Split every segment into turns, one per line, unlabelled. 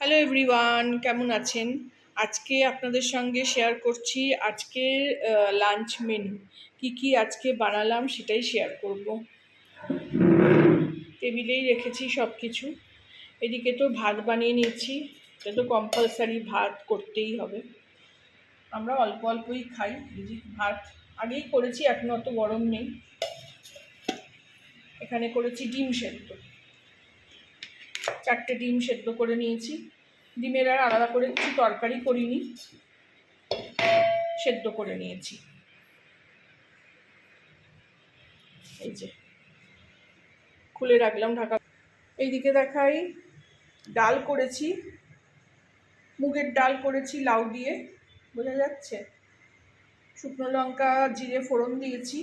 Hello everyone, কেমন আছেন? আজকে আপনাদের সঙ্গে শেয়ার করছি আজকের লাঞ্চ মেনু। কি আজকে বানালাম সেটাই শেয়ার করব। টেবিলেই রেখেছি সব কিছু। এদিকে তো ভাত বানিয়ে নিয়েছি, এটা তো কম্পালসারি, ভাত করতেই হবে। আমরা অল্প অল্পই খাই। ভাত আগেই করেছি, এখন অত গরম নেই। এখানে করেছি ডিম সেদ্ধ, 4টে ডিম সেদ্ধ করে নিয়েছি। ডিমের আর আলাদা করে কিছু তরকারি করিনি, সেদ্ধ করে নিয়েছি। এই যে খুলে রাখলাম ঢাকা। এইদিকে দেখাই, ডাল করেছি, মুগের ডাল করেছি লাউ দিয়ে, বোঝা যাচ্ছে। শুকনো লঙ্কা জিরে ফোড়ন দিয়েছি,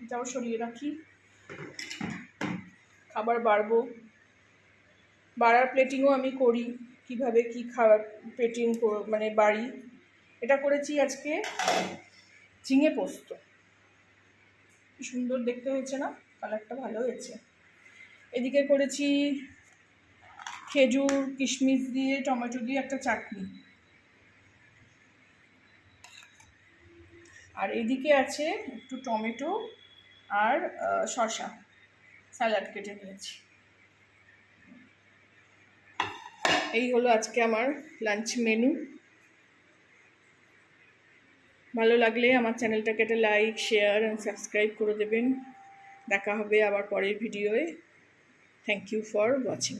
এটাও সরিয়ে রাখি। খাবার বাড়ার প্লেটিংও আমি করি, কিভাবে কি খাবার প্লেটিং মানে বাড়ি। এটা করেছি আজকে ঝিঙে পোস্ত, কি সুন্দর দেখতে হয়েছে না? কালারটা ভালো হয়েছে। এদিকে করেছি খেজুর কিশমিশ দিয়ে টমেটো দিয়ে একটা চাটনি। আর এদিকে আছে একটু টমেটো আর শসা, স্যালাড কেটে নিয়েছি। এই হলো আজকে আমার লাঞ্চ মেনু। ভালো লাগলে আমার চ্যানেলটাকে একটা লাইক, শেয়ার অ্যান্ড সাবস্ক্রাইব করে দেবেন। দেখা হবে আবার পরের ভিডিওয়ে। Thank you for watching.